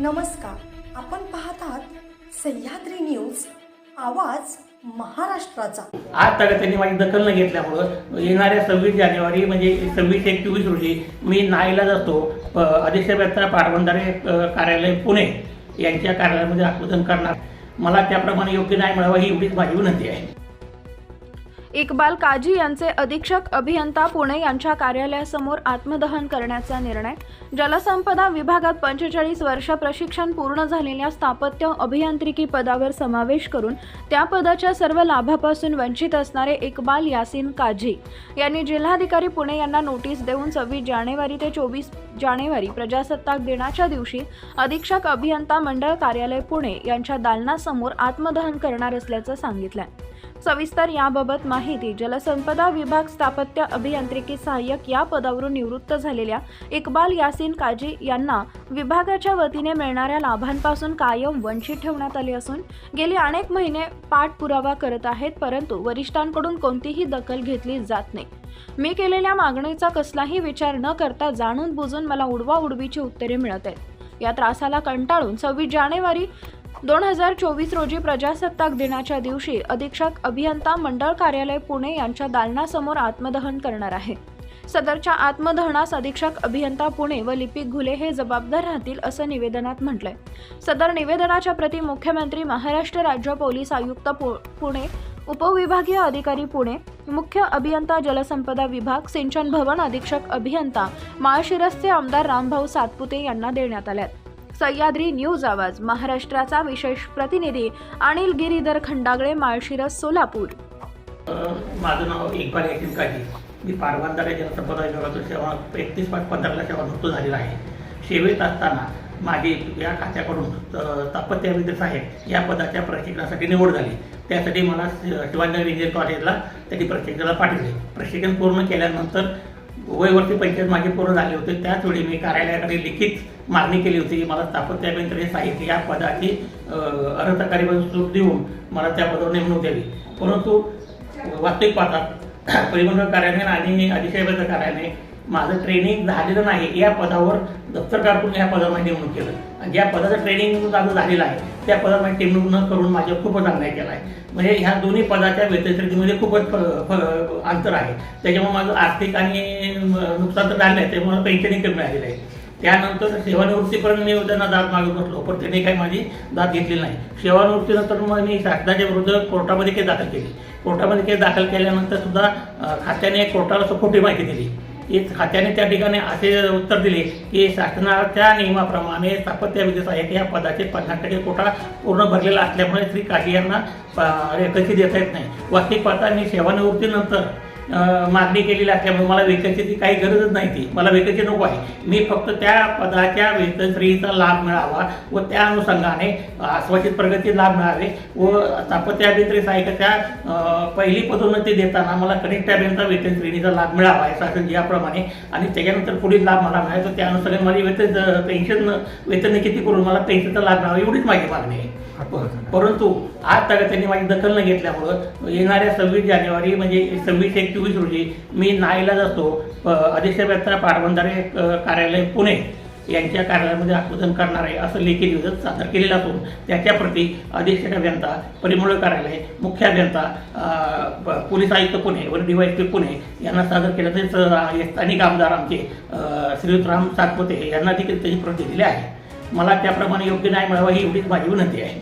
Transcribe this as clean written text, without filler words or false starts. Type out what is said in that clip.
नमस्कार, आपण पाहत आहात सह्याद्री न्यूज, आवाज महाराष्ट्राचा। आज तक त्यांनी माझी दखल न घेतल्यामुळे येणाऱ्या 26 जानेवारी म्हणजे 26/1/24 रोजी मी नाईलाज असतो अधीक्षक व्यवस्था पाटबंधारे कार्यालय पुणे यांच्या कार्यालयामध्ये आत्मदहन करणार। मला त्याप्रमाणे योग्य न्याय मिळावा ही एवढीच माझी विनंती आहे। इक्बाल काजी यांचे अधीक्षक अभियंता पुणे यांच्या कार्यालयासमोर आत्मदहन करण्याचा निर्णय। जलसंपदा विभागात 45 वर्ष प्रशिक्षण पूर्ण झालेल्या स्थापत्य अभियांत्रिकी पदावर समावेश करून त्या पदाच्या सर्व लाभापासून वंचित असणारे इक्बाल यासीन काजी यांनी जिल्हाधिकारी पुणे यांना नोटीस देऊन 26 जानेवारी ते 24 जानेवारी प्रजासत्ताक दिनाच्या दिवशी अधीक्षक अभियंता मंडळ कार्यालय पुणे यांच्या दालनासमोर आत्मदहन करणार असल्याचं सांगितलंय। सविस्तर याबाबत माहिती। जलसंपदा विभाग स्थापत्य अभियांत्रिकी सहाय्यक या पदावरून निवृत्त झालेल्या इक्बाल यासीन काजी यांना विभागाच्या वतीने मिळणाऱ्या लाभांपासून कायम वंचित ठेवण्यात आले असून गेली अनेक महिने पाठपुरावा करत आहेत, परंतु वरिष्ठांकडून कोणतीही दखल घेतली जात नाही। मी केलेल्या मागणीचा कसलाही विचार न करता जाणून बुजून मला उडवाउडवीची उत्तरे मिळत आहेत। या त्रासाला कंटाळून 26 जानेवारी 2024 रोजी प्रजासत्ताक दिनाच्या दिवशी अधीक्षक अभियंता मंडळ कार्यालय पुणे यांच्या दालनासमोर आत्मदहन करणार आहे। सदरच्या आत्मदहनास अधीक्षक अभियंता पुणे व लिपिक घुले हे जबाबदार राहतील असं निवेदनात म्हटलंय। सदर निवेदनाच्या प्रती मुख्यमंत्री, महाराष्ट्र राज्य पोलीस आयुक्त पुणे, उपविभागीय अधिकारी पुणे, मुख्य अभियंता जलसंपदा विभाग, सिंचन भवन अधीक्षक अभियंता माळशिरसचे आमदार रामभाऊ सातपुते यांना देण्यात आल्यात। सह्याद्री न्यूज आवाज महाराष्ट्राचा विशेष प्रतिनिधी अनिल गिरीधर खंडागळे, माळशिरस, सोलापूर। माझं नाव इक्बाल यासीन काजी। मी पाटबंधारे जलसंपदा विभागातून सेवा 31/5/15ला सेवानिवृत्त झालेला आहे। सेवेत असताना माझी या खात्याकडून स्थापत्य अभियंता साहेब या पदाच्या प्रशिक्षणासाठी निवड झाली। त्यासाठी मला शिवाजीनगर इंजिनिअरिंग कॉलेजला त्यांनी प्रशिक्षणाला पाठवले। प्रशिक्षण पूर्ण केल्यानंतर वयवर्ती पंचायत माझे पूर्ण झाले होते। त्याचवेळी मी कार्यालयाकडे लिखित मागणी केली होती की मला स्थापत्य अभियंता साहित्य या पदाची अर्हताकारी सूट देऊन मला त्या पदावर नेमणूक द्यावी, परंतु वास्तविक पाहतात परिमंडळ कार्यालय आणि अधीक्षक कार्यालयाने माझं ट्रेनिंग झालेलं नाही या पदावर दफ्तर काढून या पदावर माझी नेमणूक केलं आणि ज्या पदाचं ट्रेनिंग माझं झालेलं आहे त्या पदावर माझी नेमणूक न करून माझ्या खूपच अन्याय केला आहे। म्हणजे ह्या दोन्ही पदाच्या वेतनश्रेणीमध्ये खूपच अंतर आहे। त्याच्यामुळे माझं आर्थिक आणि नुकसान तर झालं आहे, त्यामुळे पेन्शनही कमी मिळालेलं आहे। त्यानंतर सेवानिवृत्तीपर्यंत मी त्यांना दाद मागत बसलो, पण त्यांनी काही माझी दाद घेतली नाही। सेवानिवृत्तीनंतर मग मी शासनाच्या विरुद्ध कोर्टामध्ये केस दाखल केली। कोर्टामध्ये केस दाखल केल्यानंतर सुद्धा खात्याने कोर्टाला सखोटी माहिती दिली। खात्याने त्या ठिकाणी असे उत्तर दिले की शासनाच्या नियमाप्रमाणे स्थापत्य अभियंता साहेब या पदाचे 50% कोटा पूर्ण भरलेला असल्यामुळे श्री काजी यांना वेकेन्सी देता येत नाही। वास्तविक पाहता मी सेवानिवृत्तीनंतर मागणी केलेली असल्यामुळे मला वेकेन्सीची काही गरजच नाही, ती मला वेकेन्सी नको आहे। मी फक्त त्या पदाच्या वेतन श्रेणीचा लाभ मिळावा व त्या अनुषंगाने आश्वासित प्रगती लाभ मिळावे व स्थापत्य अभियंता सहाय्यकाच्या पहिली पदोन्नती देताना मला कनिष्ठ अभियंता वेतन श्रेणीचा लाभ मिळावा आहे शासन याप्रमाणे, आणि त्याच्यानंतर पुढील लाभ मला मिळायचा त्या अनुषंगाने माझी वेतन किती करून मला पेन्शनचा लाभ मिळावा एवढीच माझी मागणी आहे। परंतु आज तक त्यांनी माझी दखल न घेतल्यामुळे येणाऱ्या 26 जानेवारी म्हणजे 26/1/24 रोजी मी नाईलाज असतो अधीक्षक व्यवस्था पाटबंधारे कार्यालय पुणे यांच्या कार्यालयामध्ये आत्मदहन करणार आहे असं लेखी निवेदन सादर केलेलं असून त्याच्या प्रती अधीक्षक अभियंता परिमंडळ कार्यालय, मुख्य अभियंता पोलीस आयुक्त पुणे व DYSP पुणे यांना सादर केलं। तसेच स्थानिक आमदार आमचे श्रीयुत राम सातपुते यांना देखील त्याची प्रत दिलेली आहे। मला त्याप्रमाणे योग्य न्याय मिळावा ही एवढीच माझी विनंती आहे।